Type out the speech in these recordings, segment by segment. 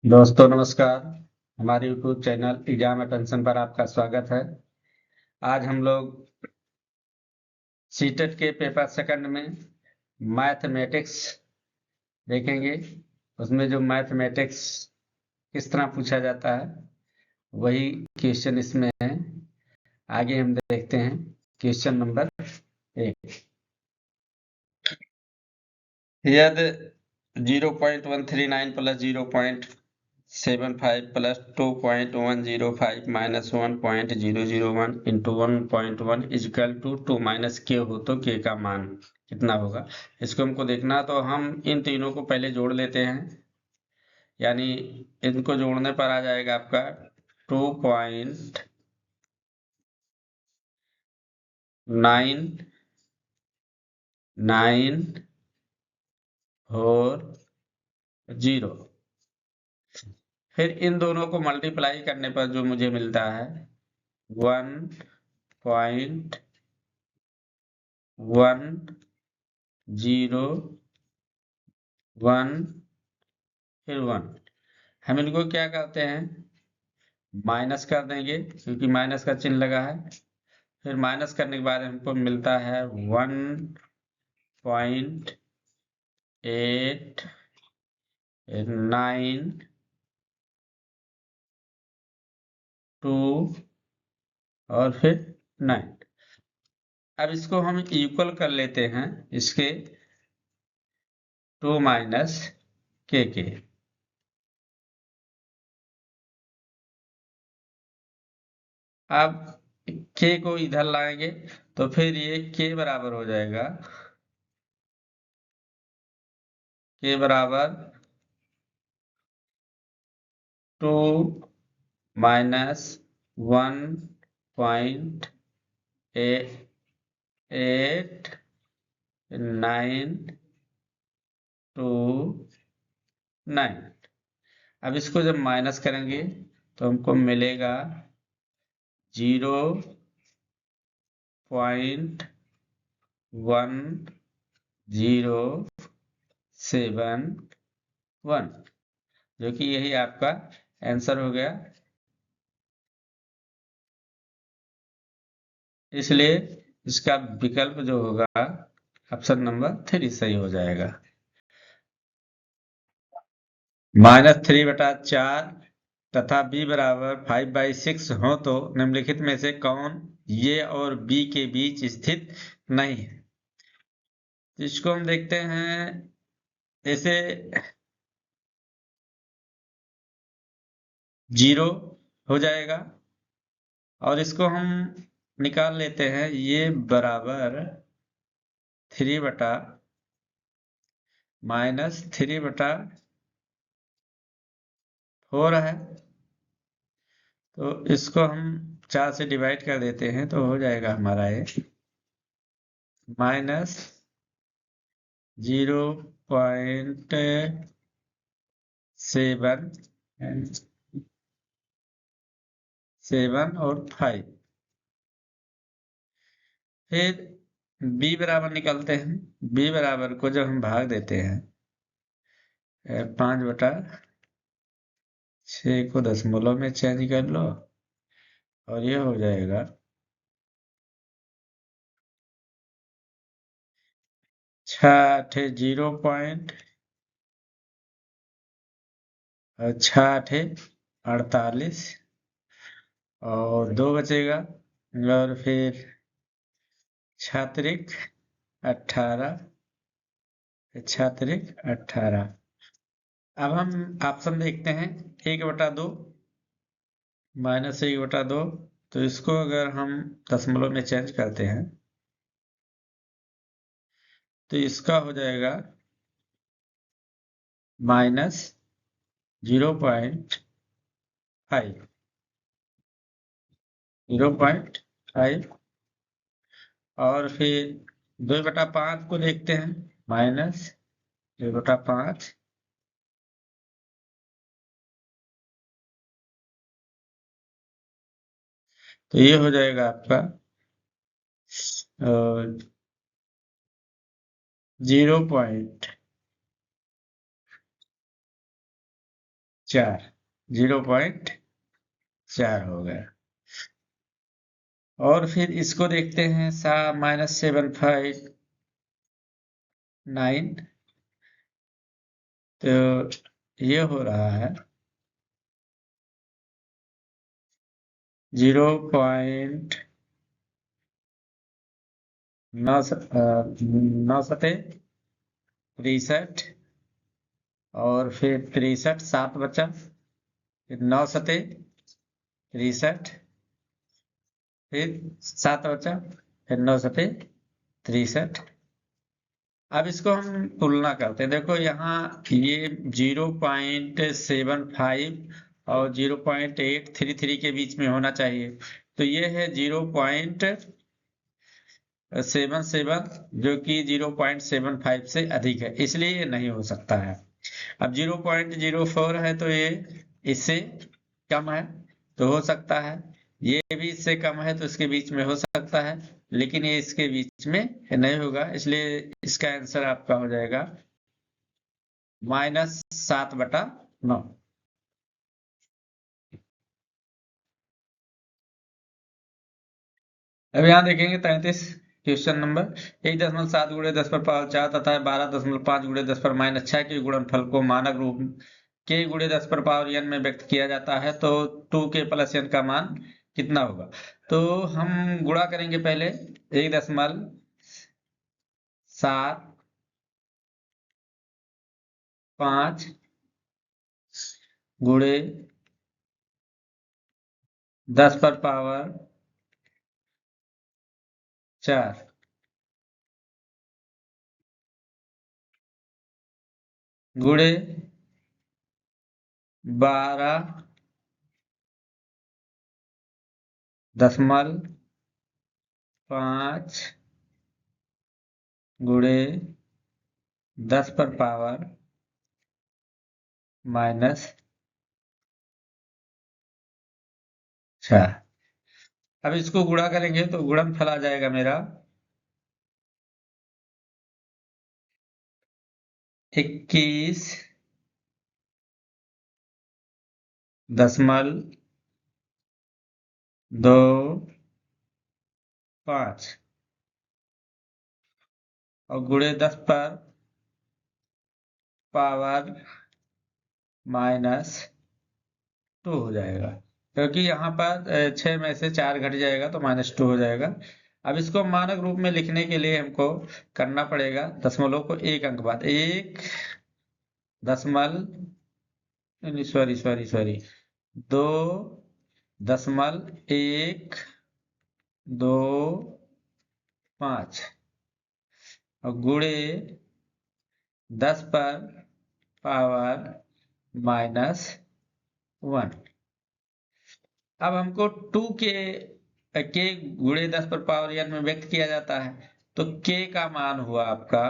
दोस्तों नमस्कार। हमारे YouTube चैनल एग्जाम अटेंशन पर आपका स्वागत है। आज हम लोग सीटेट के पेपर सेकंड में मैथमेटिक्स देखेंगे। उसमें जो मैथमेटिक्स किस तरह पूछा जाता है वही क्वेश्चन इसमें है। आगे हम देखते हैं क्वेश्चन नंबर 1। यदि 0.139 plus 0.75 plus 2.105 minus 1.001 into 1.1 equal to 2 minus के हो तो के का मान कितना होगा। इसको हमको देखना, तो हम इन तीनों को पहले जोड़ लेते हैं। यानी इनको जोड़ने पर आ जाएगा आपका 2.990। फिर इन दोनों को मल्टीप्लाई करने पर जो मुझे मिलता है 1.101 फिर 1। हम इनको क्या करते हैं, माइनस कर देंगे क्योंकि माइनस का चिन्ह लगा है। फिर माइनस करने के बाद हमको मिलता है 1.892 और फिर 9। अब इसको हम इक्वल कर लेते हैं इसके 2 माइनस के। अब के को इधर लाएंगे तो फिर ये के बराबर हो जाएगा, के बराबर 2 माइनस 1.892। अब इसको जब माइनस करेंगे तो हमको मिलेगा 0.1071 जो कि यही आपका आंसर हो गया। इसलिए इसका विकल्प जो होगा ऑप्शन नंबर 3 सही हो जाएगा। -3/4 तथा b बराबर 5/6 हो तो निम्नलिखित में से कौन ये और b के बीच स्थित नहीं है। इसको हम देखते हैं, जैसे 0 हो जाएगा और इसको हम निकाल लेते हैं, ये बराबर 3/-3/4 है। तो इसको हम 4 से डिवाइड कर देते हैं तो हो जाएगा हमारा ये -0.7 और 5। फिर b बराबर निकलते हैं। b बराबर को जब हम भाग देते हैं 5/6 को दशमलव में चेंज कर लो और ये हो जाएगा 6 0.6 और 2 बचेगा और फिर 6×18। अब हम ऑप्शन देखते हैं 1/2 -1/2। तो इसको अगर हम दशमलव में चेंज करते हैं तो इसका हो जाएगा -0.5 और फिर 2/5 को देखते हैं -2/5। तो ये हो जाएगा आपका 0.4 4, 0.4 हो गया। और फिर इसको देखते हैं, -759, तो ये हो रहा है 0.963, और फिर 63 7 बचा, फिर 9 सते 63, फिर 7 बचा, फिर 9 सते 63। अब इसको हम तुलना करते हैं। देखो यहाँ ये 0.75 और 0.833 के बीच में होना चाहिए, तो ये है 0.77, जो कि 0.75 से अधिक है, इसलिए ये नहीं हो सकता है। अब 0.04 है, तो ये इससे कम है, तो हो सकता है। ये भी इससे कम है, तो इसके बीच में हो सकता है, लेकिन ये इसके बीच में नहीं होगा, इसलिए इसका आंसर आपका हो जाएगा -7/9। अब यहाँ देखेंगे 33 क्वेश्चन नंबर, 1.7 गुणे 10 पर पावर 4 तथा 12.5 गुणे 10 पर -6 के गुणनफल को मानक रूप के गुणे 10 पर पावर n में व्यक्त किया जाता है, तो 2k प्लस n का मान कितना होगा? तो हम गुणा करेंगे पहले 1.75 गुणे 10 पर पावर 4 गुणे 12.5 गुणे 10 पर पावर -6। अब इसको गुणा करेंगे तो गुणनफल आ जाएगा मेरा 21.25 और गुणे 10 पर पावर -2 हो जाएगा, क्योंकि यहाँ पर 6 में से 4 घट जाएगा, तो -2 हो जाएगा। अब इसको मानक रूप में लिखने के लिए हमको करना पड़ेगा दशमलव को एक अंक बाद, एक दशमलव सॉरी 2.125 और गुणे 10 पर पावर -1। अब हमको 2 के गुणे 10 पर पावर n में व्यक्त किया जाता है, तो k का मान हुआ आपका,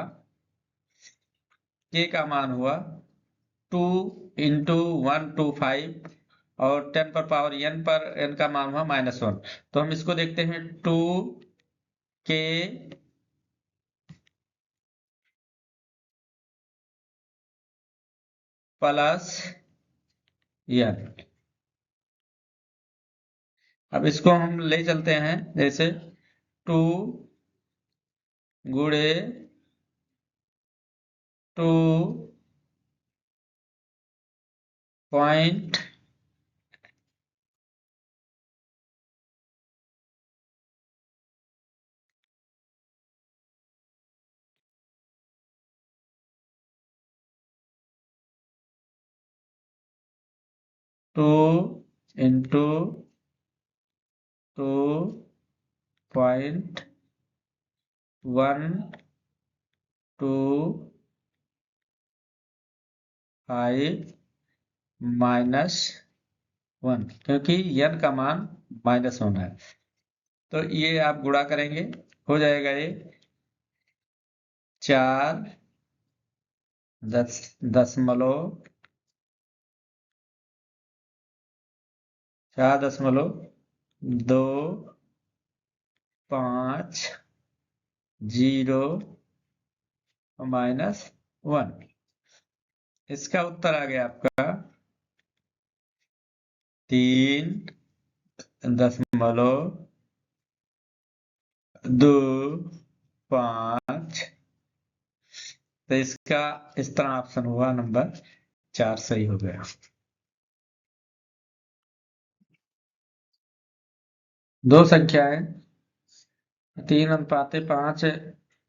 k का मान हुआ 2 × 125 और 10 पर पावर n का मान हुआ -1। तो हम इसको देखते हैं 2k प्लस n। अब इसको हम ले चलते हैं, जैसे 2 गुणे 2 into 2.125 -1, क्योंकि n का मान -1 है, तो ये आप गुणा करेंगे, हो जाएगा ये 4 दशमलव 4.250 -1। इसका उत्तर आ गया आपका 3.25। तो इसका इस तरह ऑप्शन हुआ नंबर 4 सही हो गया। दो संख्याएं 3:5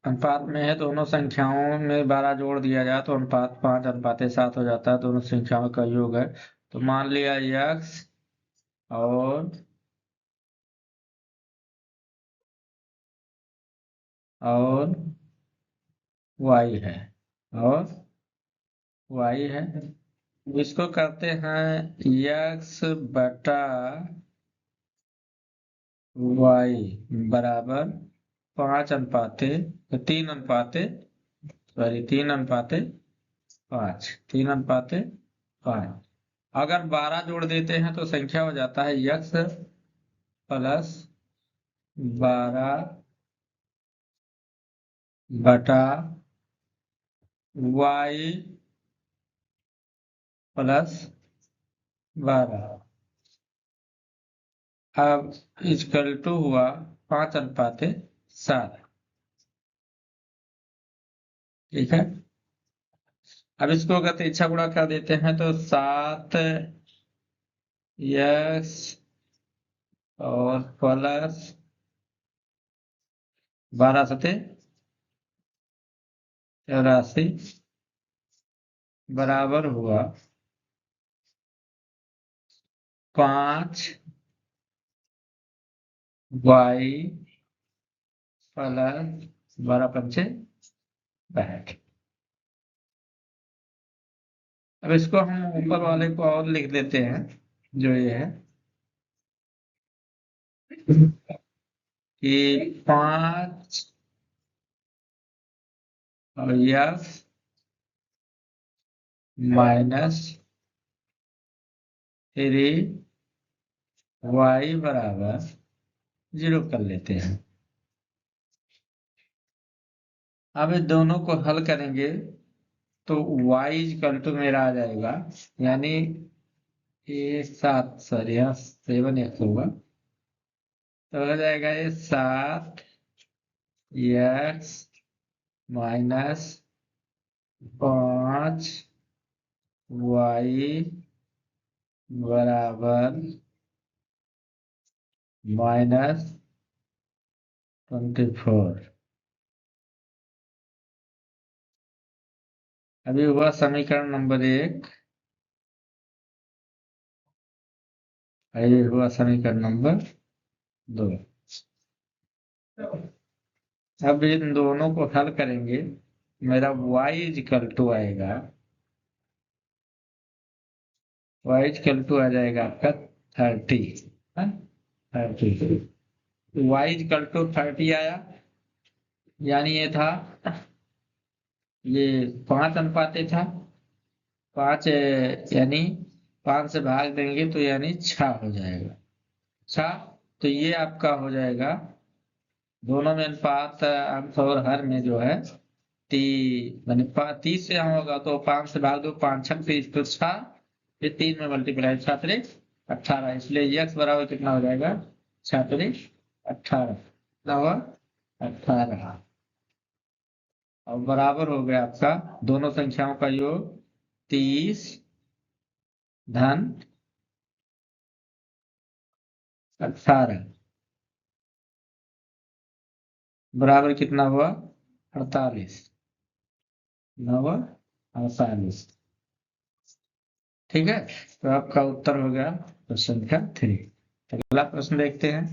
अनुपात में है। दोनों संख्याओं में 12 जोड़ दिया जाए तो अनुपात 5:7 हो जाता है। दोनों संख्याओं का योग है। तो मान लिया x और y है और y है। इसको करते हैं x बटा y बराबर 3:5। 3:5। अगर 12 जोड़ देते हैं तो संख्या हो जाता है x प्लस 12 बटा y प्लस 12। अब इक्वल टू हुआ 5:7। ठीक है। अब इसको अगर तिरछा गुणा कर देते हैं तो 7x और प्लस 12×7=84 बराबर हुआ 5y प्लस 12×5। अब इसको हम ऊपर वाले को और लिख देते हैं जो ये है कि 5 और यस माइनस 3y बराबर 0 कर लेते हैं। अब इस दोनों को हल करेंगे तो y इक्वल टू मेरा आ जाएगा, यानी ये 7 सॉरी यहाँ 7x होगा तो हो जाएगा ये 7x माइनस 5y बराबर -24। अभी हुआ समीकरण नंबर 1, ये हुआ समीकरण नंबर 2। अब इन दोनों को हल करेंगे, मेरा y इक्वल टू आएगा, y इक्वल टू आ जाएगा आपका 30। 30 y इक्वल टू 30 आया, यानी ये था, ये 5 अनुपात था। 5 यानी 5 से भाग देंगे तो यानी 6 हो जाएगा। 6 तो ये आपका हो जाएगा, दोनों में अनुपात अंश और हर में जो है मैंने 30 से होगा तो 5 से भाग दो, 5×6 तो 6, फिर 3 में मल्टीप्लाई 6×3=18। इसलिए x बराबर कितना हो जाएगा 6×3=18। कितना हुआ 18 और बराबर हो गया आपका दोनों संख्याओं का योग 30 धन 18 बराबर कितना हुआ 48। कितना हुआ 48। ठीक है। तो आपका उत्तर हो गया प्रश्न संख्या 3। अगला प्रश्न देखते हैं।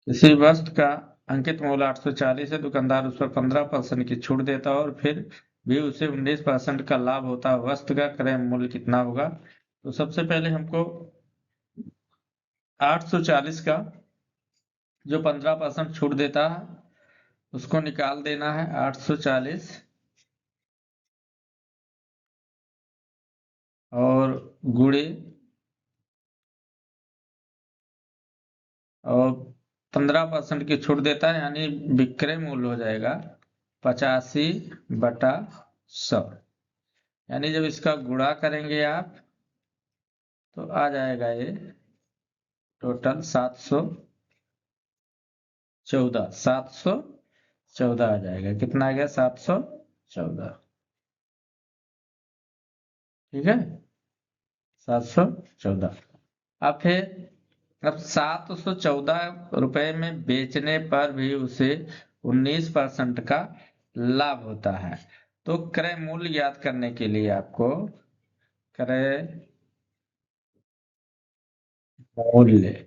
किसी वस्तु का अंकित मूल्य 840 है, दुकानदार उस पर 15% की छूट देता है और फिर भी उसे 19% का लाभ होता है। वस्तु का क्रय मूल्य कितना होगा? तो सबसे पहले हमको 840 का जो 15% छूट देता है उसको निकाल देना है। 840 और गुणे और 15% की छूट देता है, यानी विक्रय मूल्य हो जाएगा 85/100। यानी जब इसका गुणा करेंगे आप तो आ जाएगा ये टोटल 714 आ जाएगा। कितना आ गया? 714। ठीक है, 714। अब 714 रुपए में बेचने पर भी उसे 19% का लाभ होता है। तो क्रय मूल्य याद करने के लिए आपको क्रय मूल्य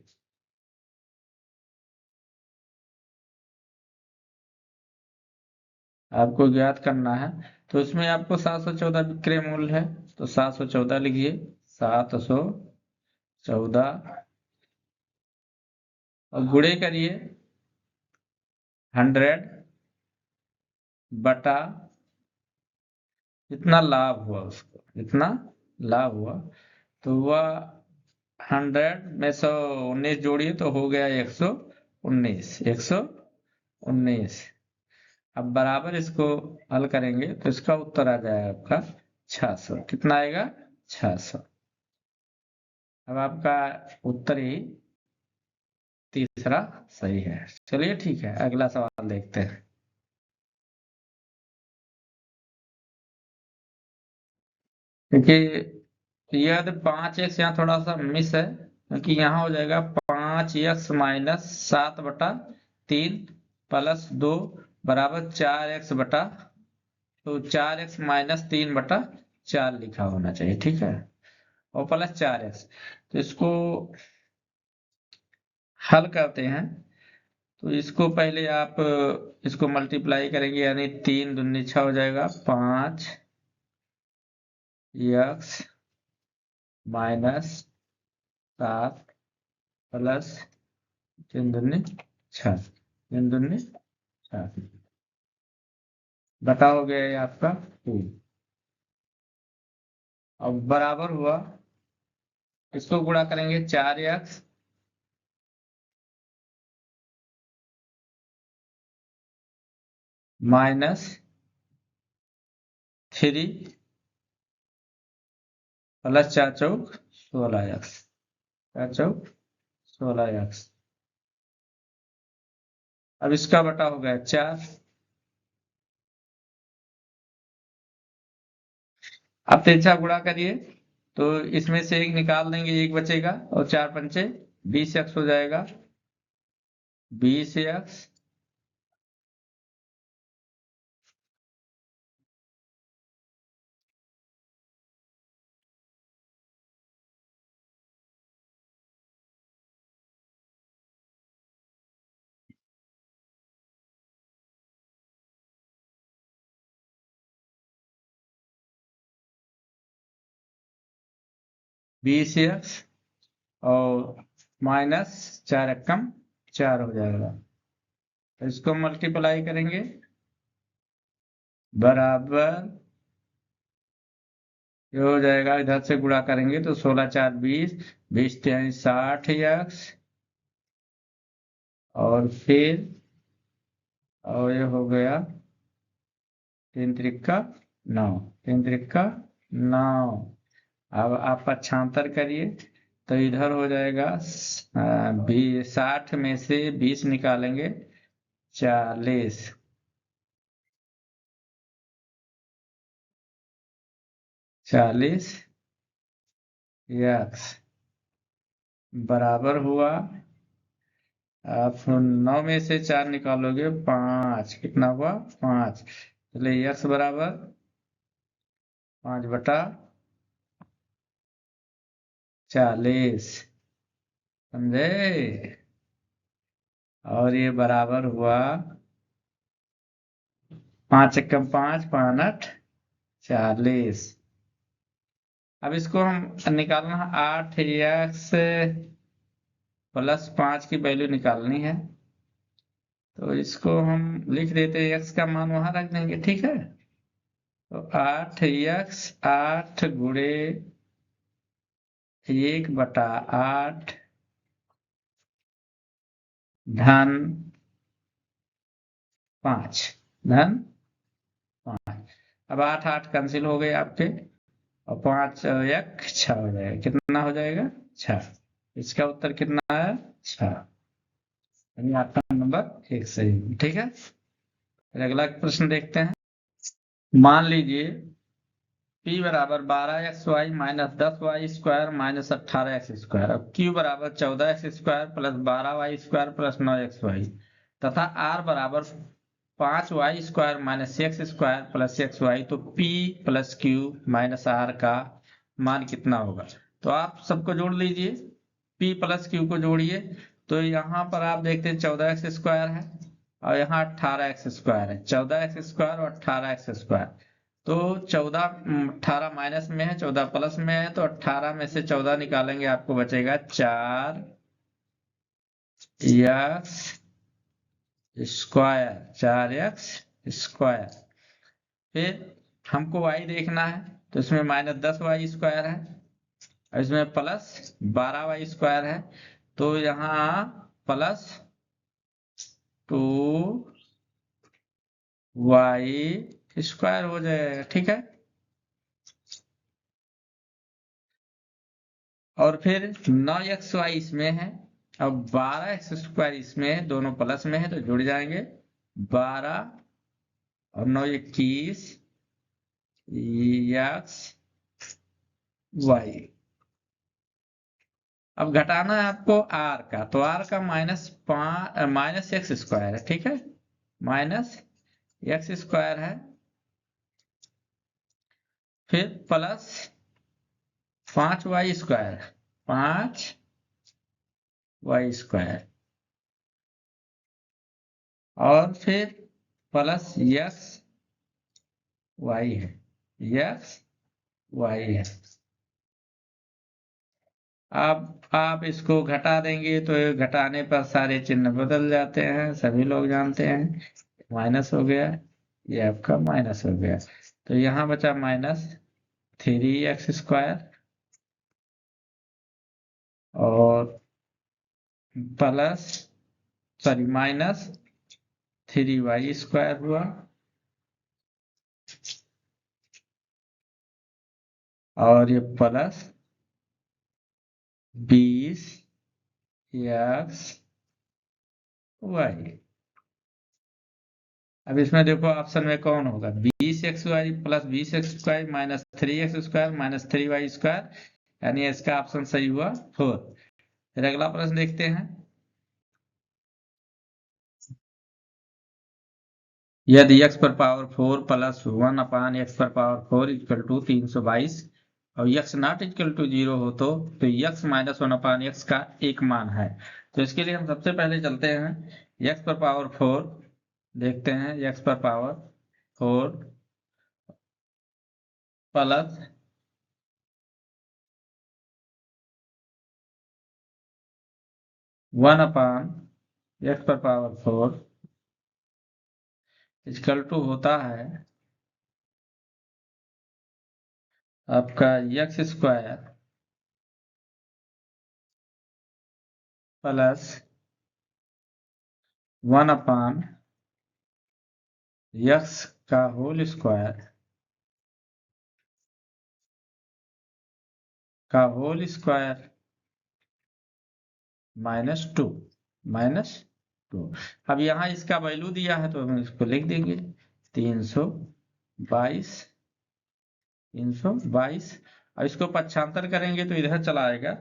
आपको ज्ञात करना है। तो इसमें आपको 714 विक्रय मूल्य है, तो 714 लिखिए। 714 और गुणे करिए 100 बटा इतना लाभ हुआ, उसको इतना लाभ हुआ तो वह 100 में 119 जोड़िए तो हो गया 119। 119। अब बराबर इसको हल करेंगे तो इसका उत्तर आ जाएगा आपका 600। कितना आएगा? 600। अब आपका उत्तर ही तीसरा सही है। चलिए ठीक है, अगला सवाल देखते हैं। क्योंकि यदि 5x यहाँ थोड़ा सा मिस है, क्योंकि यहाँ हो जाएगा 5x माइनस 7/3 प्लस 2 बराबर 4x बटा, तो 4x माइनस 3/4 लिखा होना चाहिए। ठीक है, और प्लस 4x। तो इसको हल करते हैं। तो इसको पहले आप इसको मल्टीप्लाई करेंगे, यानी 3 दूनी 6 हो जाएगा। 5x माइनस 7 प्लस 3 दूनी 6, 3 दूनी 6 बटा हो गया ये आपका 2। अब बराबर हुआ, इसको गुणा करेंगे 4x माइनस 3 प्लस 4 चौक 16x, 4 चौक 16x। अब इसका बटा हो गया 4। अब तिरछा गुणा करिए तो इसमें से एक निकाल देंगे, एक बचेगा, और 4 पंचे 20x हो जाएगा। 20x 20x और माइनस 4 एकम 4 हो जाएगा। तो इसको मल्टीप्लाई करेंगे बराबर, ये हो जाएगा, इधर से गुणा करेंगे तो 16 4 20, 20 3 60x, और फिर और ये हो गया 3 त्रिका 9, 3 त्रिका 9। अब आप पक्षांतर करिए तो इधर हो जाएगा 60 में से 20 निकालेंगे 40, 40x बराबर हुआ। आप 9 में से 4 निकालोगे 5, कितना हुआ? 5। चलिए x बराबर 5/40, समझे? और ये बराबर हुआ 5 एकम 5, 5 8 40। अब इसको हम निकालना है 8x प्लस 5 की वैल्यू निकालनी है। तो इसको हम लिख देते हैं, x का मान वहां रख देंगे। ठीक है, तो 8x 8 गुणे 1/8 धन 5, धन 5। अब 8 8 कैंसिल हो गए आपके, और 5 1 6 हो जाएगा। कितना हो जाएगा? 6। इसका उत्तर कितना है? 6। यानी आपका नंबर 1 सही है। ठीक है, फिर अगला प्रश्न देखते हैं। मान लीजिए P बराबर 12xy minus 10y square minus 18x square. अब Q बराबर 14x square plus 12y square plus 9xy तथा R बराबर 5y square minus x square plus x y. तो P plus Q minus R का मान कितना होगा? तो आप सबको जोड़ लीजिए, P प्लस Q को जोड़िए। तो यहाँ पर आप देखते हैं 14x स्क्वायर है और यहाँ 18x स्क्वायर है। 14x स्क्वायर और 18x स्क्वायर, तो 14 18 माइनस में है, 14 प्लस में है, तो 18 में से 14 निकालेंगे आपको बचेगा 4 एक्स स्क्वायर, 4x स्क्वायर। फिर हमको y देखना है, तो इसमें माइनस 10y स्क्वायर है और इसमें प्लस 12y स्क्वायर है। तो यहाँ प्लस 2y स्क्वायर हो जाएगा। ठीक है, और फिर 9xy इसमें है और 12x स्क्वायर इसमें है, दोनों प्लस में है तो जुड़ जाएंगे। 12 और 9 21 एक्स वाई। अब घटाना है आपको r का, तो r का माइनस एक्स स्क्वायर है। ठीक है, माइनस एक्स स्क्वायर है, फिर plus 5y square, 5y square, और फिर प्लस एक्स वाई है, एक्स वाई है। अब आप इसको घटा देंगे तो घटाने पर सारे चिन्ह बदल जाते हैं, सभी लोग जानते हैं। माइनस हो गया, ये आपका माइनस हो गया, तो यहाँ बचा माइनस 3x स्क्वायर और plus sorry minus 3y square हुआ, और ये प्लस 20x वाई। अब इसमें देखो ऑप्शन में कौन होगा? 20x plus 20x minus 3x minus 3y square, यानी इसका ऑप्शन सही हुआ 4। फिर अगला प्रश्न देखते हैं। यदि x पर पावर 4 प्लस 1 अपान x पर पावर 4 इक्वल टू 322 और x नॉट इक्वल टू 0 हो तो x माइनस 1 अपान x का एक मान है। तो इसके लिए हम सबसे पहले चलते हैं x पर पावर 4, देखते हैं x पर पावर 4 प्लस 1 अपान x पर पावर 4 इक्वल टू होता है आपका एक्स स्क्वायर प्लस 1 अपान एक्स का होल स्क्वायर माइनस 2। अब यहाँ इसका वैल्यू दिया है तो हम इसको लिख देंगे 322। और इसको पक्षांतर करेंगे तो इधर चला आएगा,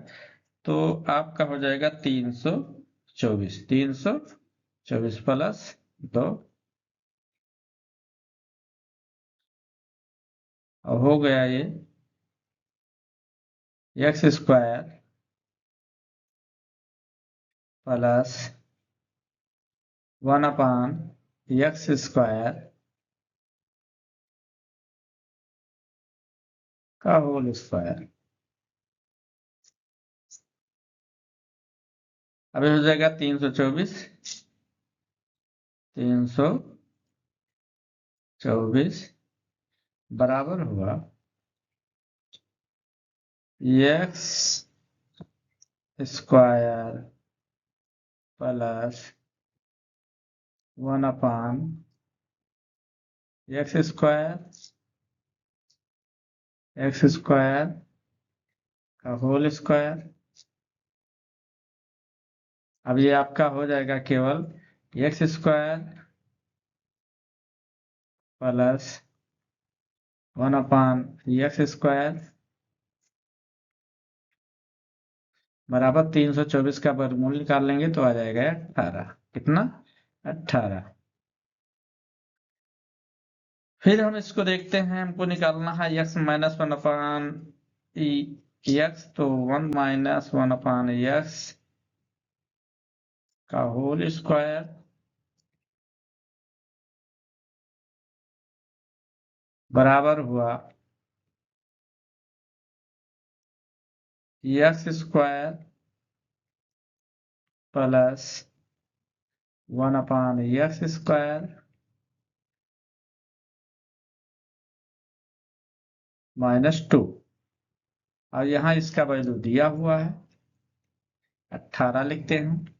तो आपका हो जाएगा 324 प्लस 2, और हो गया ये एक्स स्क्वायर प्लस 1 अपान एक्स स्क्वायर का होल स्क्वायर। अभी हो जाएगा 324 बराबर हुआ x square plus 1 x square का होल स्क्वायर। अब ये आपका हो जाएगा केवल एक्स स्क्वायर प्लस 1/x² बराबर 324 का वर्गमूल निकाल लेंगे तो आ जाएगा 18। कितना? 18। फिर हम इसको देखते हैं, हमको निकालना है x माइनस 1/x, तो 1 माइनस 1/x का होल स्क्वायर बराबर हुआ x स्क्वायर प्लस 1/x² -2। और यहाँ इसका वैल्यू दिया हुआ है 18 लिखते हैं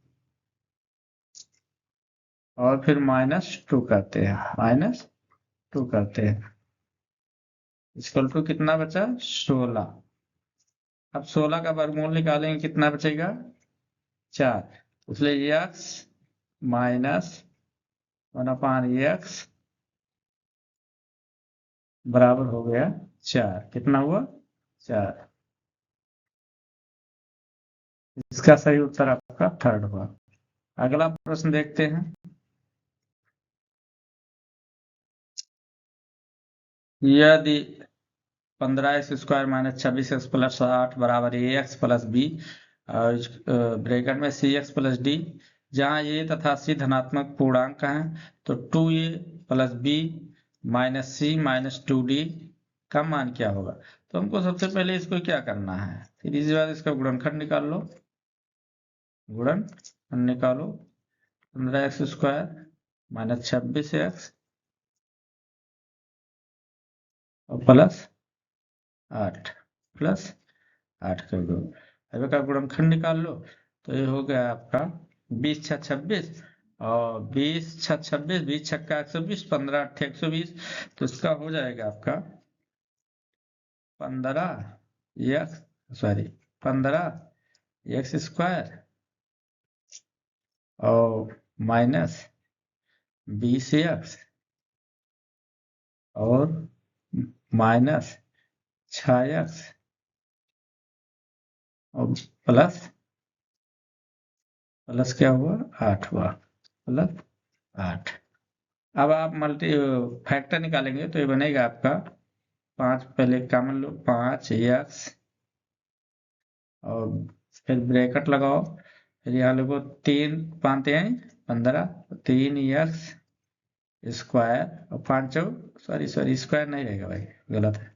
और फिर -2 करते हैं, -2 करते हैं। इक्वल टू कितना बचा? 16। अब 16 का वर्गमूल निकालेंगे, कितना बचेगा? 4। इसलिए x माइनस 1/x बराबर हो गया 4। कितना हुआ? 4। इसका सही उत्तर आपका थर्ड हुआ। अगला प्रश्न देखते हैं। यदि 15x² माइनस 26x प्लस 8 बराबर ax प्लस b और ब्रैकेट में cx प्लस d, जहाँ a तथा c धनात्मक पूर्णांक हैं, तो 2a plus b minus c minus 2d का मान क्या होगा? तो हमको सबसे पहले इसको क्या करना है, फिर इसी बार इसका गुणनखंड निकाल लो। गुणनखंड निकालो, 15x² माइनस 26x और प्लस 8 कर दो। अब का गुणनखंड निकाल लो, तो ये हो गया आपका 20 छः 26 और 20 छः 26, 20 छक्का 120, 15 अट्ठे 120, तो इसका हो जाएगा आपका 15x² और माइनस 20x और माइनस 6x और प्लस क्या हुआ? 8 हुआ, प्लस 8। अब आप मल्टी फैक्टर निकालेंगे तो ये बनेगा आपका 5, पहले कॉमन लो, 5x और फिर ब्रैकेट लगाओ, फिर यहाँ लोगो 3 5 हैं 15, 3x स्क्वायर और 5 सॉरी स्क्वायर नहीं रहेगा भाई, गलत है।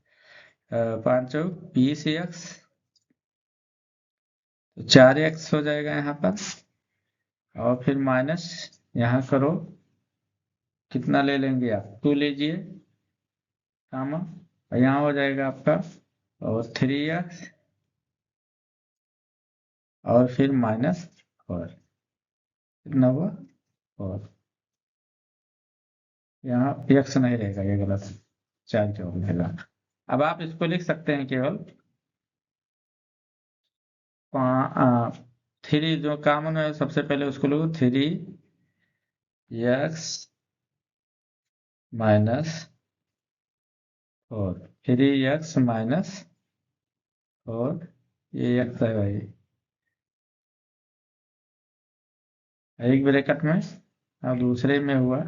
5 20x, तो 4x हो जाएगा यहाँ पर, और फिर माइनस यहाँ करो, कितना ले लेंगे आप? 2 लीजिए कामा, और यहाँ हो जाएगा आपका और 3x और फिर -4। कितना हुआ? 4। यहाँ x नहीं रहेगा, ये गलत है, 4 क्यों रहेगा? अब आप इसको लिख सकते हैं केवल 3 जो कॉमन है सबसे पहले उसको लो, 3x -4, 3x -4, ये x है भाई, एक ब्रैकेट में, और दूसरे में हुआ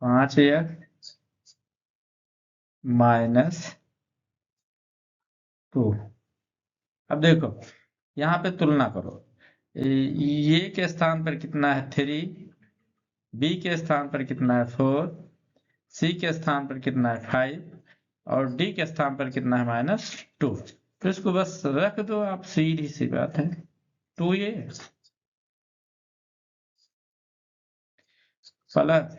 5x -2। अब देखो यहाँ पे तुलना करो, ये के स्थान पर कितना है? 3, बी के स्थान पर कितना है? 4, सी के स्थान पर कितना है? 5 और डी के स्थान पर कितना है? -2। तो इसको बस रख दो आप, सीधी सी बात है। 2a प्लस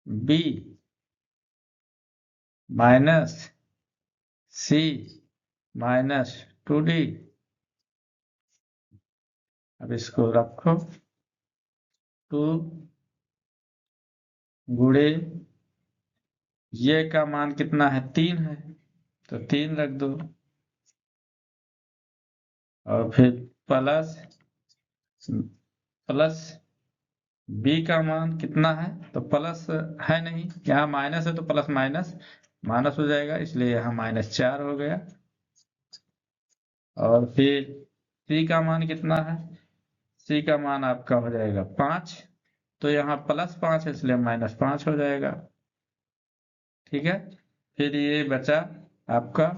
बी माइनस सी -2d अब इसको रखो, 2 गुणे ये का मान कितना है, 3 है, तो 3 रख दो, और फिर प्लस प्लस बी का मान कितना है, तो प्लस है नहीं, यहाँ माइनस है तो प्लस माइनस माइनस हो जाएगा, इसलिए यहाँ -4 हो गया। और फिर सी का मान कितना है, सी का मान आपका हो जाएगा 5, तो यहाँ +5 है इसलिए -5 हो जाएगा। ठीक है, फिर ये बचा आपका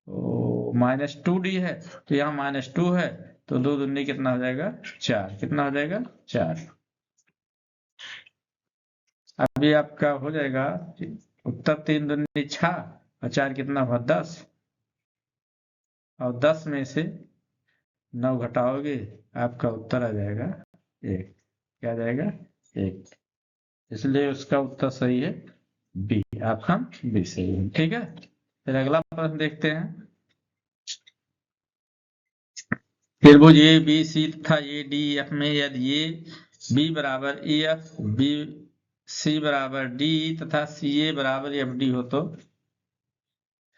-2d है, तो यहाँ -2 है, तो 2 दूनी कितना हो जाएगा, 4, कितना हो जाएगा, 4। अभी आपका हो जाएगा उत्तर, 3 दूनी 6 और 4 कितना हुआ, 10, और 10 में से 9 घटाओगे, आपका उत्तर आ जाएगा 1। क्या आ जाएगा, 1। इसलिए उसका उत्तर सही है बी, आपका बी सही है। ठीक है, फिर अगला प्रश्न देखते हैं। त्रिभुज ए बी सी तथा ए डी एफ में यदि ए बी बराबर ए एफ, बी सी बराबर डी तथा सी ए बराबर एफ डी हो, तो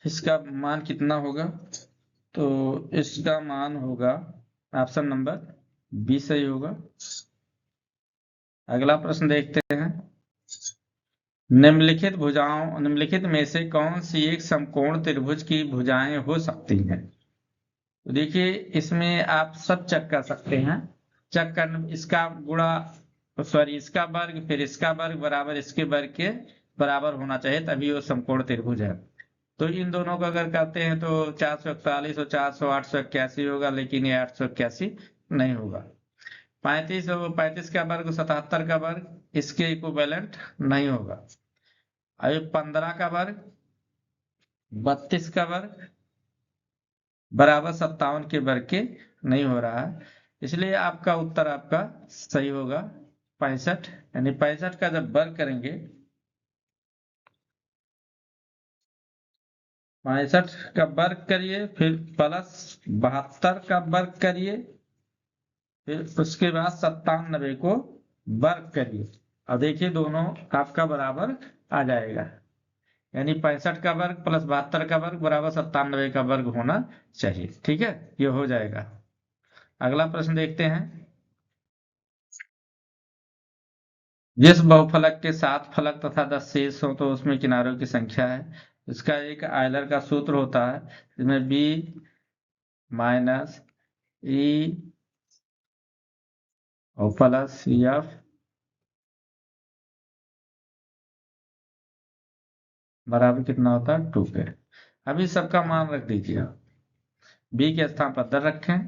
इसका मान कितना होगा, तो इसका मान होगा ऑप्शन नंबर बी सही होगा। अगला प्रश्न देखते हैं। निम्नलिखित में से कौन सी एक समकोण त्रिभुज की भुजाएं हो सकती हैं। तो देखिए, इसमें आप सब चेक कर सकते हैं। चेक कर, इसका गुणा, सॉरी इसका वर्ग फिर इसका वर्ग बराबर इसके वर्ग के बराबर होना चाहिए, तभी वो समकोण त्रिभुज है। तो इन दोनों को अगर करते हैं तो 441 और 400 881 होगा, लेकिन ये 881 नहीं होगा। 35 और 35 का वर्ग 77 का वर्ग इसके इक्विवेलेंट नहीं होगा। अभी 15 का वर्ग 32 का वर्ग बराबर 57 के वर्ग के नहीं हो रहा है, इसलिए आपका उत्तर आपका सही होगा 65। यानी 65 का जब वर्ग करेंगे, 65 का वर्ग करिए, फिर प्लस 72 का वर्ग करिए, फिर उसके बाद 97 को वर्ग करिए, और देखिए दोनों आपका बराबर आ जाएगा। यानी 65 का वर्ग प्लस 72 का वर्ग बराबर 97 का वर्ग होना चाहिए। ठीक है, ये हो जाएगा। अगला प्रश्न देखते हैं। जिस बहुफलक के 7 फलक तथा 10 शेष हो, तो उसमें किनारों की संख्या है। इसका एक आयलर का सूत्र होता है, जिसमें बी माइनस ई और प्लस एफ बराबर कितना होता है, 2 पे। अभी सबका मान रख दीजिए, बी के स्थान पर 10 रखें,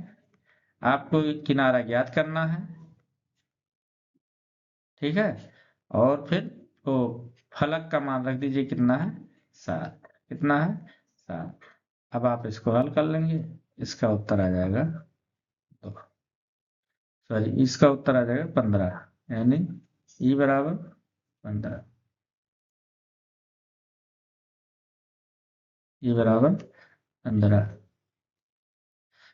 आपको किनारा ज्ञात करना है। ठीक है, और फिर वो फलक का मान रख दीजिए, कितना है, 7। कितना है, 7। अब आप इसको हल कर लेंगे, इसका उत्तर आ जाएगा, सॉरी इसका उत्तर आ जाएगा 15, यानी ई बराबर 15, ई बराबर 15।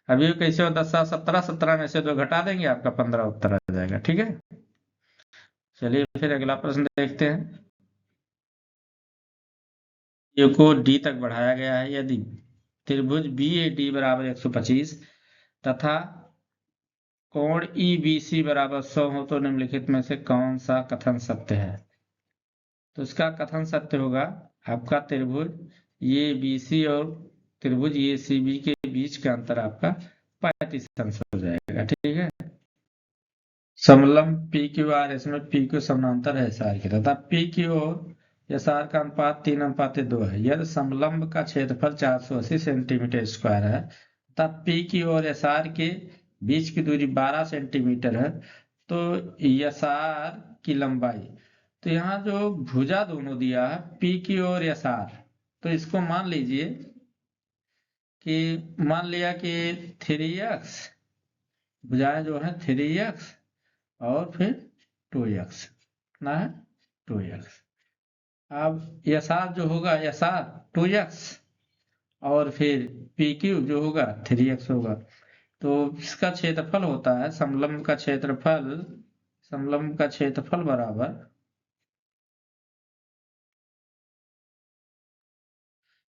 अभी कैसे हो, 10 17 17 में से 2 घटा देंगे, आपका 15 उत्तर आ जाएगा। ठीक है, चलिए फिर अगला प्रश्न देखते हैं। ए को डी तक बढ़ाया गया है। यदि त्रिभुज बी ए डी बराबर 125 तथा कोण ई बी सी बराबर 100 हो, तो निम्नलिखित में से कौन सा कथन सत्य है। तो इसका कथन सत्य होगा, आपका त्रिभुज ये बी सी और त्रिभुज ये सी बी के बीच का अंतर आपका 35 अंश हो जाएगा। ठीक है, समलंब पी क्यू आर, इसमें पी क्यू समानांतर है एस आर के, तथा पी क्यू और एस आर का अनुपात 3:2 है। यदि समलंब का क्षेत्रफल 480 सेंटीमीटर स्क्वायर है तब पी क्यू और एस आर के बीच की दूरी 12 सेंटीमीटर है, तो एस आर की लंबाई, तो यहाँ जो भुजा दोनों दिया है पी क्यू और एस आर, तो इसको मान लीजिए कि मान लिया कि 3x, भुजाएं जो है 3x और फिर 2x, कितना है, 2x। अब एस आर जो होगा, एस आर 2x, और फिर पी क्यू जो होगा 3x होगा। तो इसका क्षेत्रफल होता है समलंब का क्षेत्रफल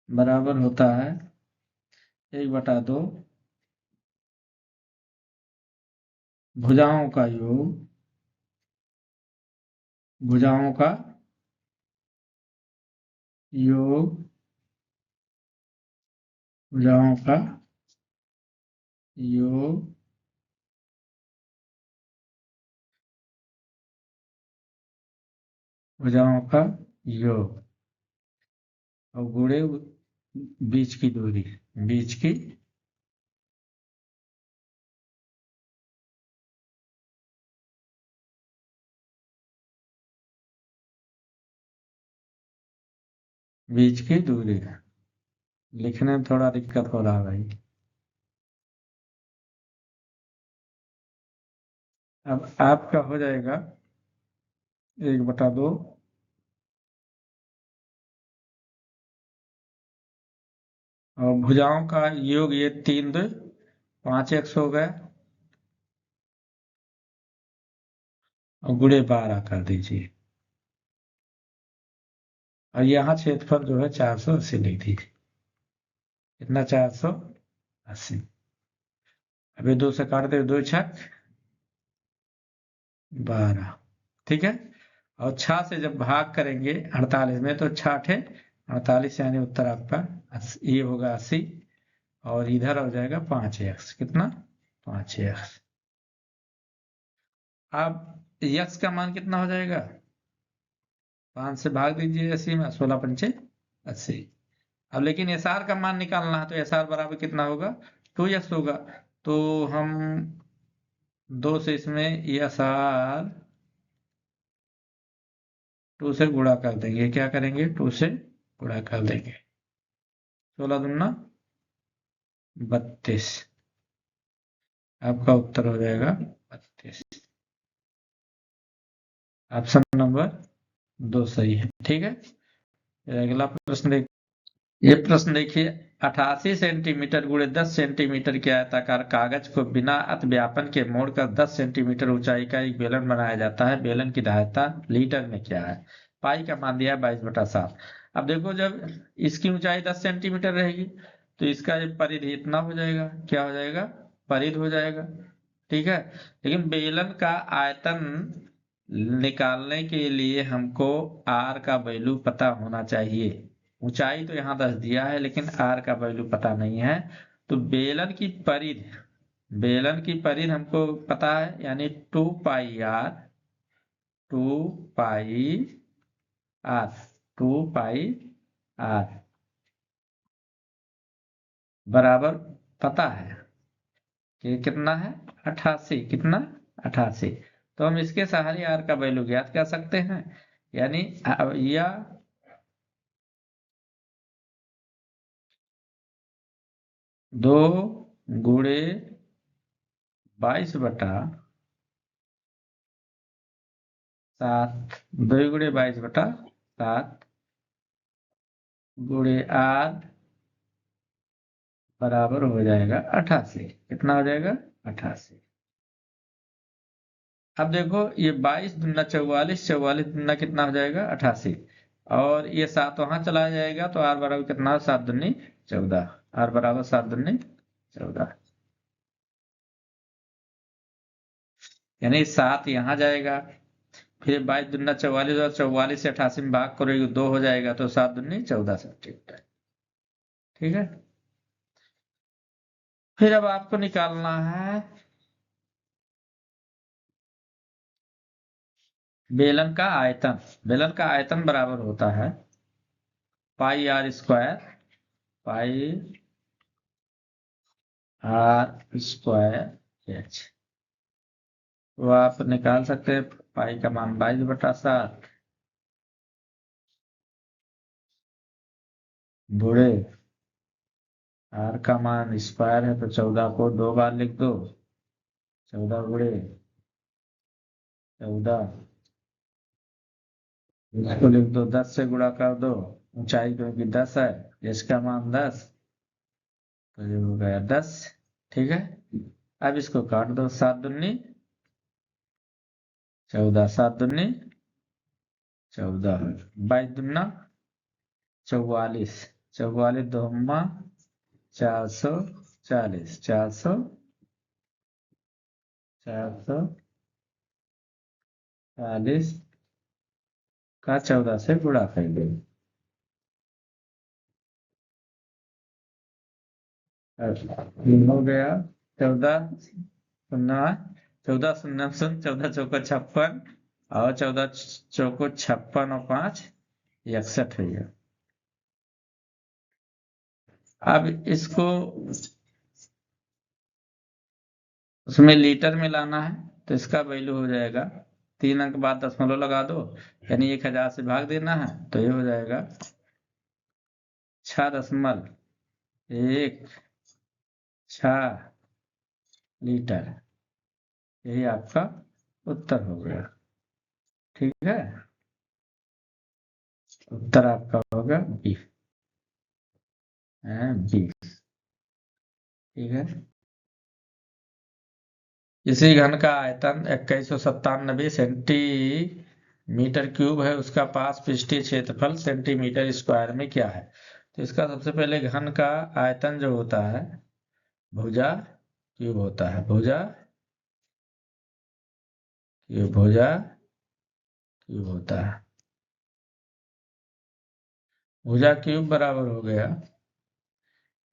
बराबर होता है 1/2 भुजाओं का योग, भुजाओं का योग, भुजाओं का योग, भुजाओं का योग और गुणे बीच की दूरी, बीच की बीच की दूरी। लिखने में थोड़ा दिक्कत हो रहा है भाई। अब आपका हो जाएगा 1/2 और भुजाओं का योग, ये 3 2 5x हो गया और गुणे 12 कर दीजिए और यहाँ क्षेत्रफल जो है 480 लिख दीजिए। कितना? 480। अभी 2 से काट दे, 2 छक 12। ठीक है। और 6 से जब भाग करेंगे 48 में तो 6 8 48, यानी उत्तर आपका ये होगा 80 और इधर हो जाएगा 5x। कितना? 5x। अब यक्स का मान कितना हो जाएगा? 5 से भाग दीजिए 80 में, 16 पंचे 80। अब लेकिन एस आर का मान निकालना है तो एस आर बराबर कितना होगा? 2x होगा। तो हम 2 से इसमें एस आर 2 से गुणा कर देंगे। क्या करेंगे? 2 से गुणा कर देंगे। 16 दूना 32। आपका उत्तर हो जाएगा 32। ऑप्शन नंबर 2 सही है। ठीक है। अगला प्रश्न देख, ये प्रश्न देखिए। 88 सेंटीमीटर गुणे 10 सेंटीमीटर के आयताकार कागज को बिना अतिव्यापन के मोड़कर 10 सेंटीमीटर ऊंचाई का एक बेलन बनाया जाता है। बेलन की धारिता लीटर में क्या है? पाई का मान दिया है 22/7। अब देखो, जब इसकी ऊंचाई 10 सेंटीमीटर रहेगी तो इसका ये परिधि इतना हो जाएगा। क्या हो जाएगा? परिधि हो जाएगा। ठीक है। लेकिन बेलन का आयतन निकालने के लिए हमको आर का वैल्यू पता होना चाहिए। ऊंचाई तो यहाँ 10 दिया है लेकिन आर का वैल्यू पता नहीं है। तो बेलन की परिधि हमको पता है, यानी 2 pi r, 2 pi r, 2 pi r बराबर पता है कि कितना है? 88। कितना? 88। तो हम इसके सहारे आर का वैल्यू ज्ञात कर सकते हैं। यानी या 2 × 22/7, 2 × 22/7 गुणे आर बराबर हो जाएगा 88। कितना हो जाएगा? 88। अब देखो, ये 22 दूना 44, 44 दूना कितना हो जाएगा? 88। और ये 7 वहां चला जाएगा तो आर बराबर कितना? 7 दूनी 14। आर बराबर 7 दूनी 14, यानी 7 यहाँ जाएगा। फिर 22 दूना 44 और 44 से 88 में भाग करोगे 2 हो जाएगा तो 7 दूनी 14 सेंटीमीटर। ठीक है। फिर अब आपको निकालना है बेलन का आयतन। बेलन का आयतन बराबर होता है πr², πr²h। तो आप निकाल सकते हैं पाई का मान 22/7 गुणे आर का मान स्क्वायर है तो 14 को 2 बार लिख दो। 14 गुणे 14, इसको लिख दो 10 से गुणा कर दो। ऊंचाई क्योंकि 10 है, इसका मान 10, तो ये हो गया 10। ठीक है। अब इसको काट दो, 7 दूनी 14, 7 दूनी 14, 22 दूना 44, 44 2 440, 440 का 14 से गुणा कर दो। हो गया 14 शून्य, 14 शून्य शून्य, 14 चौको 56 और 14 चौको 56 और 5 61 हो गया। अब इसको उसमें लीटर में लाना है, तो इसका वैल्यू हो जाएगा 3 अंक बाद दशमलव लगा दो, यानी 1000 से भाग देना है, तो ये हो जाएगा 6.16 लीटर। यही आपका उत्तर हो गया। ठीक है, उत्तर आपका होगा बी। बी। ठीक है। इसी घन का आयतन 2197 सेंटीमीटर क्यूब है, उसका पास पृष्ठीय क्षेत्रफल सेंटीमीटर स्क्वायर में क्या है? तो इसका सबसे पहले घन का आयतन जो होता है भुजा क्यूब होता है, भुजा क्यूब, भुजा क्यूब होता है। भुजा क्यूब बराबर हो गया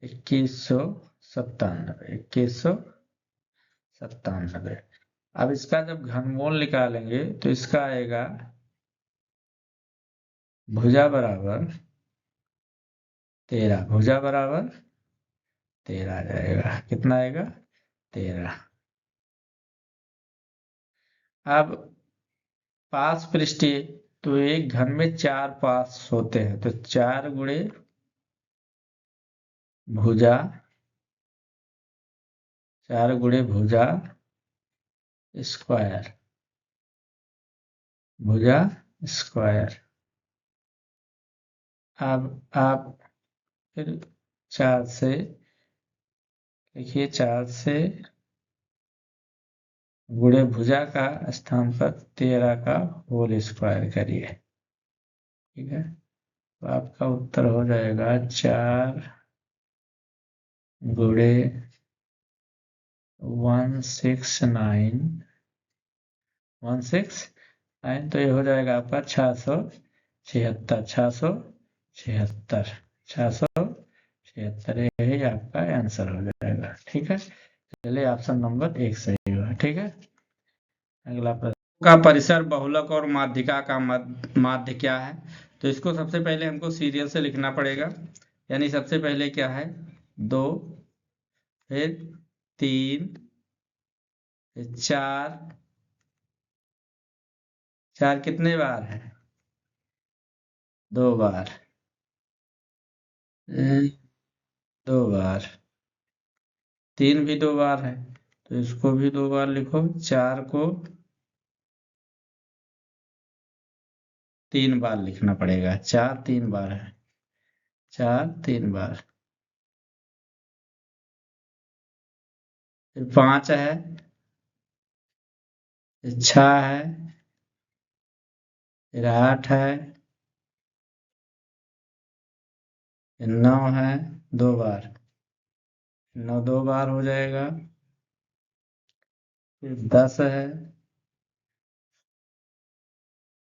2197। अब इसका जब घनमूल निकालेंगे तो इसका आएगा भुजा बराबर 13, भुजा बराबर 13 आ जाएगा। कितना आएगा? 13। अब पास पृष्ठीय, तो एक घन में 4 पास होते हैं, तो 4 गुणे भुजा, 4 गुणे भुजा स्क्वायर, भुजा स्क्वायर। अब आप फिर 4 से देखिए, 4 से गुणे भुजा का स्थान पर 13 का होल स्क्वायर करिए। ठीक है, तो आपका उत्तर हो जाएगा 4 गुणे 169, 169, तो ये हो जाएगा आपका 676, 676, 676, यही आपका आंसर हो जाएगा। ठीक है, चलिए ऑप्शन नंबर 1 सही हुआ। ठीक है, अगला प्रश्न का परिसर बहुलक और माध्यिका का माध्य क्या है? तो इसको सबसे पहले हमको सीरियल से लिखना पड़ेगा, यानी सबसे पहले क्या है 2, फिर 3, फिर 4, 4 कितने बार है? 2 बार, 2 बार, 3 भी 2 बार है, तो इसको भी 2 बार लिखो। 4 को 3 बार लिखना पड़ेगा, 4 3 बार है, 4 3 बार। फिर 5 है, 6 है, फिर 8 है, फिर 9 है, 2 बार, 9 2 बार हो जाएगा। फिर 10 है,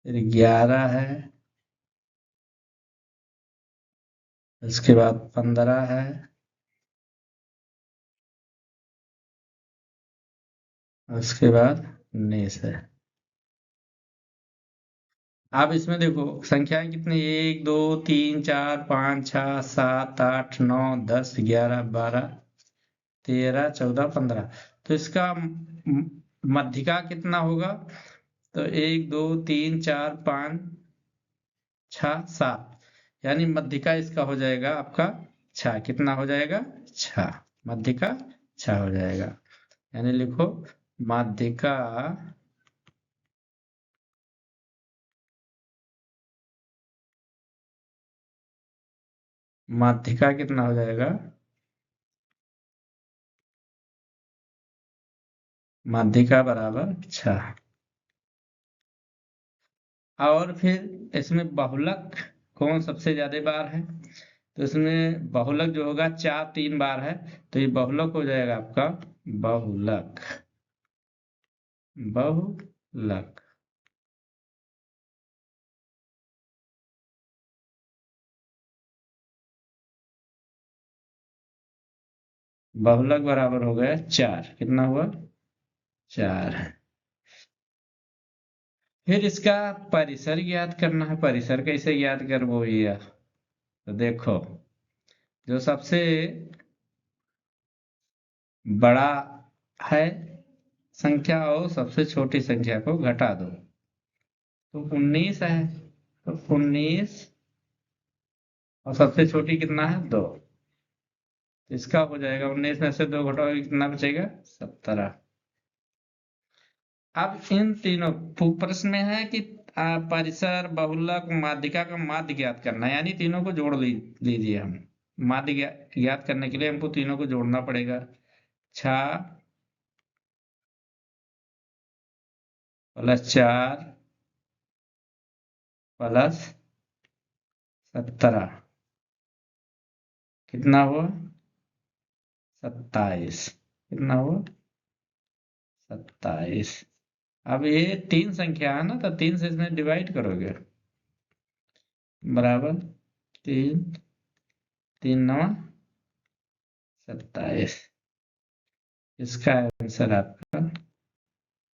फिर 11 है, उसके बाद 15 है, उसके बाद 19 है। आप इसमें देखो संख्याएं कितनी, 1 2 3 4 5 6 7 8 9 10 11 12 13 14 15, तो इसका मध्यिका कितना होगा? तो 1 2 3 4 5 6 7, यानी मध्यिका इसका हो जाएगा आपका 6। कितना हो जाएगा? 6, मध्यिका 6 हो जाएगा। यानी लिखो माध्यिका, माध्यिका कितना हो जाएगा? माध्यिका बराबर 6। और फिर इसमें बहुलक कौन सबसे ज्यादा बार है, तो इसमें बहुलक जो होगा 4 3 बार है, तो ये बहुलक हो जाएगा आपका बहुलक। बहुलक बहुलक बराबर हो गया 4। कितना हुआ? 4। फिर इसका परिसर ज्ञात करना है। परिसर कैसे ज्ञात कर वो ये, तो देखो जो सबसे बड़ा है संख्या और सबसे छोटी संख्या को घटा दो, तो 19 है। तो 19 और सबसे छोटी कितना है? 2। तो इसका हो जाएगा 19 में से 2 घटाओगे कितना बचेगा? 17। अब इन तीनों प्रश्न में है कि परिसर बहुलक माध्यिका का माध्य ज्ञात करना है, यानी तीनों को जोड़ लीजिए हम। माध्य ज्ञात करने के लिए हमको तीनों को जोड़ना पड़ेगा। 6 + 4 + 17 कितना हुआ? 27। कितना हुआ? 27। अब ये 3 संख्या है ना, तो 3 से इसमें डिवाइड करोगे, बराबर 3 3 9 27। इसका आंसर आपका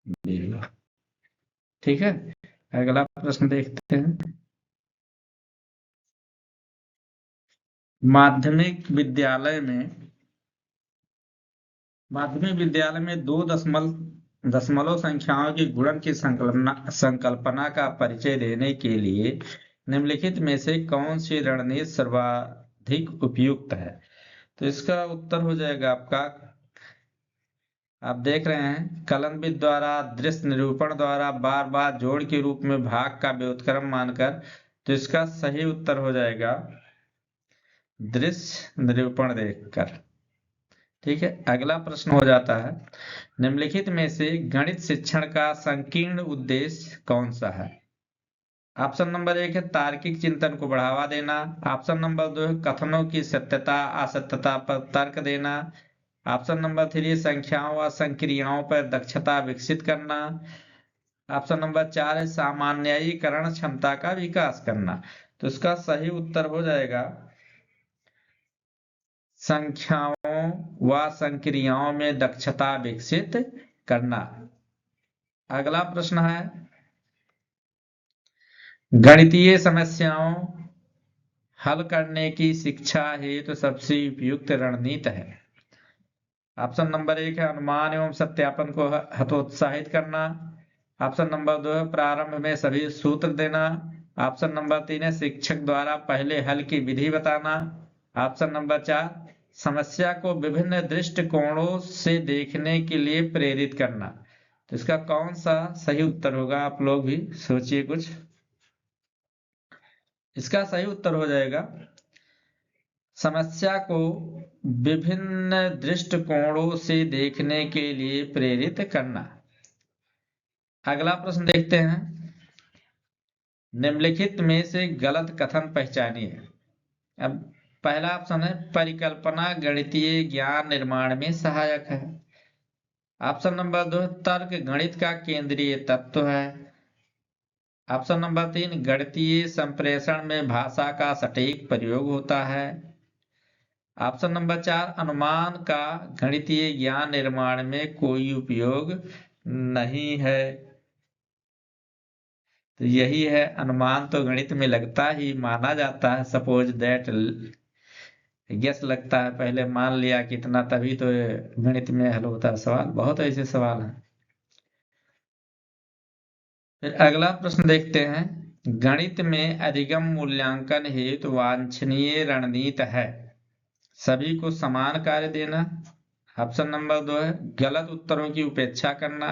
बी होगा। ठीक है, अगला प्रश्न देखते हैं। माध्यमिक विद्यालय में दो दशमलव संख्याओं की गुणन की संकल्पना का परिचय देने के लिए निम्नलिखित में से कौन सी रणनीति सर्वाधिक उपयुक्त है? तो इसका उत्तर हो जाएगा आपका, आप देख रहे हैं, कलनविद द्वारा, दृश्य निरूपण द्वारा, बार बार जोड़ के रूप में भाग का व्युत्क्रम मानकर। तो इसका सही उत्तर हो जाएगा दृश्य निरूपण देखकर। ठीक है, अगला प्रश्न हो जाता है, निम्नलिखित में से गणित शिक्षण का संकीर्ण उद्देश्य कौन सा है? ऑप्शन नंबर 1 है तार्किक चिंतन को बढ़ावा देना। ऑप्शन नंबर 2 है कथनों की सत्यता असत्यता पर तर्क देना। ऑप्शन नंबर 3 है संख्याओं व संक्रियाओं पर दक्षता विकसित करना। ऑप्शन नंबर 4 है सामान्यीकरण क्षमता का विकास करना। तो इसका सही उत्तर हो जाएगा संख्याओं व संक्रियाओं में दक्षता विकसित करना। अगला प्रश्न है, गणितीय समस्याओं हल करने की शिक्षा हेतु तो सबसे उपयुक्त रणनीति है। ऑप्शन नंबर 1 है अनुमान एवं सत्यापन को हतोत्साहित करना। ऑप्शन नंबर 2 है प्रारंभ में सभी सूत्र देना। ऑप्शन नंबर 3 है शिक्षक द्वारा पहले हल की विधि बताना। ऑप्शन नंबर 4 समस्या को विभिन्न दृष्टिकोणों से देखने के लिए प्रेरित करना। तो इसका कौन सा सही उत्तर होगा? आप लोग भी सोचिए कुछ। इसका सही उत्तर हो जाएगा समस्या को विभिन्न दृष्टिकोणों से देखने के लिए प्रेरित करना। अगला प्रश्न देखते हैं, निम्नलिखित में से गलत कथन पहचानिए। अब पहला ऑप्शन है परिकल्पना गणितीय ज्ञान निर्माण में सहायक है। ऑप्शन नंबर 2 तर्क गणित का केंद्रीय तत्व है। ऑप्शन नंबर 3 गणितीय संप्रेषण में भाषा का सटीक प्रयोग होता है। ऑप्शन नंबर 4 अनुमान का गणितीय ज्ञान निर्माण में कोई उपयोग नहीं है। तो यही है, अनुमान तो गणित में लगता ही माना जाता है, सपोज दैट, गेस लगता है, पहले मान लिया कितना, तभी तो गणित में हल होता है सवाल। बहुत ऐसे सवाल हैं। फिर अगला प्रश्न देखते हैं, गणित में अधिगम मूल्यांकन हेतु वांछनीय रणनीति है सभी को समान कार्य देना। ऑप्शन नंबर 2 है गलत उत्तरों की उपेक्षा करना।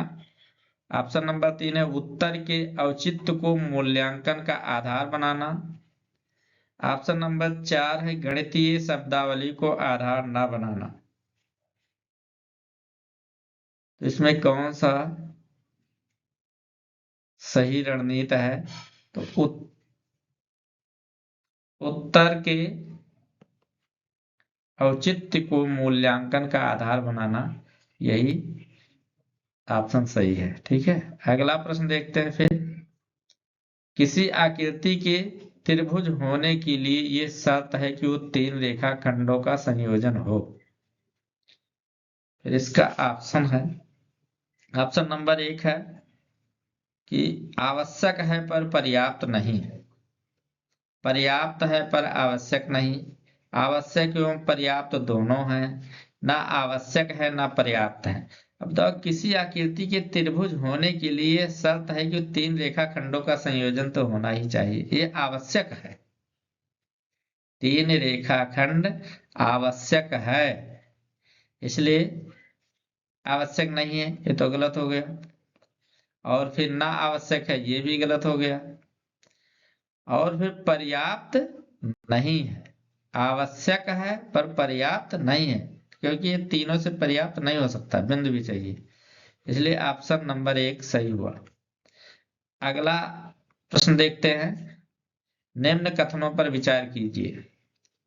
ऑप्शन नंबर 3 है उत्तर के औचित्य को मूल्यांकन का आधार बनाना। ऑप्शन नंबर 4 है गणितीय शब्दावली को आधार न बनाना। तो इसमें कौन सा सही रणनीति है? तो उत्तर के औचित्य को मूल्यांकन का आधार बनाना, यही ऑप्शन सही है। ठीक है, अगला प्रश्न देखते हैं फिर। किसी आकृति के त्रिभुज होने के लिए ये शर्त है कि वो 3 रेखाखंडों का संयोजन हो। फिर इसका ऑप्शन है, ऑप्शन नंबर 1 है कि आवश्यक है पर पर्याप्त नहीं, पर्याप्त है पर आवश्यक नहीं, आवश्यक एवं पर्याप्त दोनों हैं, ना आवश्यक है ना पर्याप्त है। अब तो किसी आकृति के त्रिभुज होने के लिए शर्त है कि 3 रेखाखंडों का संयोजन तो होना ही चाहिए, ये आवश्यक है। 3 रेखाखंड आवश्यक है, इसलिए आवश्यक नहीं है ये तो गलत हो गया। और फिर ना आवश्यक है ये भी गलत हो गया। और फिर पर्याप्त नहीं है, आवश्यक है पर पर्याप्त नहीं है, क्योंकि ये तीनों से पर्याप्त नहीं हो सकता, बिंदु भी चाहिए, इसलिए ऑप्शन नंबर 1 सही हुआ। अगला प्रश्न देखते हैं। निम्न कथनों पर विचार कीजिए।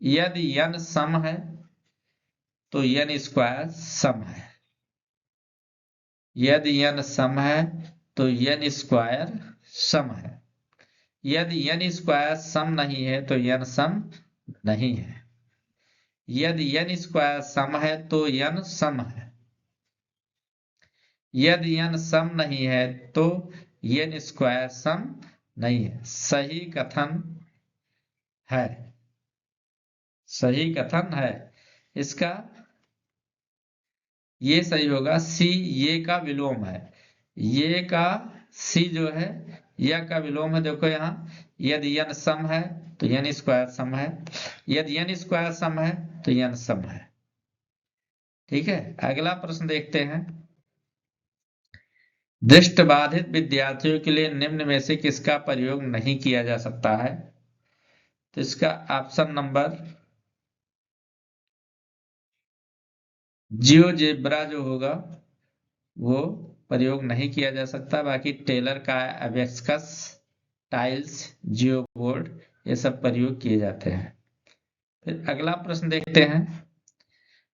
यदि n सम है तो n स्क्वायर सम है। यदि n सम है तो n स्क्वायर सम है। यदि n स्क्वायर सम नहीं है तो n सम नहीं है। यदि n स्क्वायर सम है तो n सम है। यदि n सम नहीं है तो n स्क्वायर सम नहीं है। सही कथन है, सही कथन है इसका। ये सही होगा, सी ये का विलोम है। ये का सी जो है यह का विलोम है। देखो यहाँ, यदि n सम है तो n स्क्वायर सम है, यदि n स्क्वायर सम है तो n सम है। ठीक है, अगला प्रश्न देखते हैं। दृष्टिबाधित विद्यार्थियों के लिए निम्न में से किसका प्रयोग नहीं किया जा सकता है? तो इसका ऑप्शन नंबर जियोजेब्रा जो होगा वो प्रयोग नहीं किया जा सकता। बाकी टेलर का एबेक्सस, टाइल्स, जियोबोर्ड ये सब प्रयोग किए जाते हैं। फिर अगला प्रश्न देखते हैं।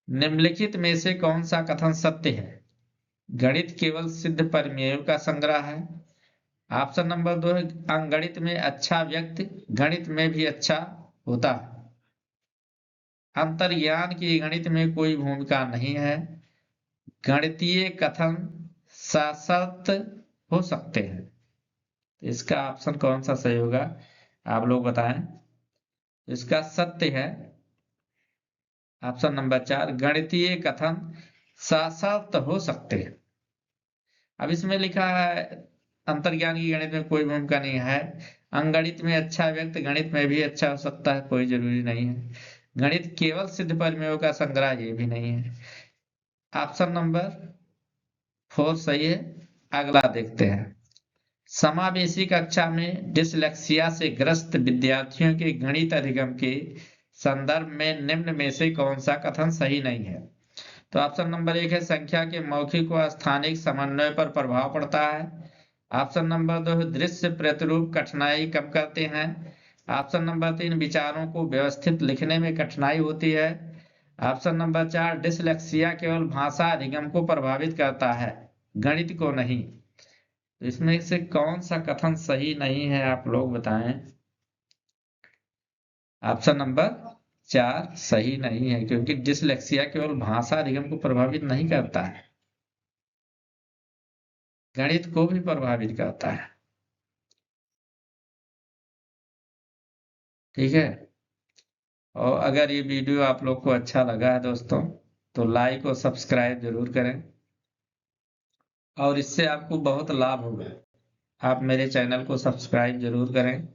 निम्नलिखित में से कौन सा कथन सत्य है? गणित केवल सिद्ध प्रमेयों का संग्रह है। ऑप्शन नंबर 2 है अंगणित में अच्छा व्यक्ति गणित में भी अच्छा होता है। अंतर्ज्ञान की गणित में कोई भूमिका नहीं है। गणितीय कथन सशर्त हो सकते हैं। तो इसका ऑप्शन कौन सा सही होगा, आप लोग बताएं। इसका सत्य है ऑप्शन नंबर 4, गणितीय कथन सशर्त हो सकते हैं। अब इसमें लिखा है अंतर्ज्ञान की गणित में कोई भूमिका नहीं है। अंगणित में अच्छा व्यक्ति गणित में भी अच्छा हो सकता है, कोई जरूरी नहीं है। गणित केवल सिद्ध प्रमेयों का संग्रह, ये भी नहीं है। ऑप्शन नंबर 4 सही है। अगला देखते हैं। समावेशी कक्षा में डिसलेक्सिया से ग्रस्त विद्यार्थियों के गणित अधिगम के संदर्भ में निम्न में से कौन सा कथन सही नहीं है? तो ऑप्शन नंबर 1 है संख्या के मौखिक व स्थानिक समन्वय पर प्रभाव पड़ता है। ऑप्शन नंबर 2 है दृश्य प्रतिरूप कठिनाई कम करते हैं। ऑप्शन नंबर 3 विचारों को व्यवस्थित लिखने में कठिनाई होती है। ऑप्शन नंबर 4 डिसलेक्सिया केवल भाषा अधिगम को प्रभावित करता है, गणित को नहीं। तो इसमें से कौन सा कथन सही नहीं है, आप लोग बताएं। ऑप्शन नंबर 4 सही नहीं है, क्योंकि डिसलेक्सिया केवल भाषा अधिगम को प्रभावित नहीं करता है, गणित को भी प्रभावित करता है। ठीक है, और अगर ये वीडियो आप लोग को अच्छा लगा है दोस्तों, तो लाइक और सब्सक्राइब जरूर करें, और इससे आपको बहुत लाभ होगा। आप मेरे चैनल को सब्सक्राइब जरूर करें,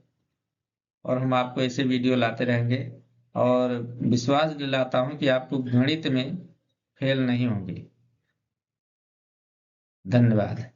और हम आपको ऐसे वीडियो लाते रहेंगे, और विश्वास दिलाता हूं कि आपको गणित में फेल नहीं होगी। धन्यवाद।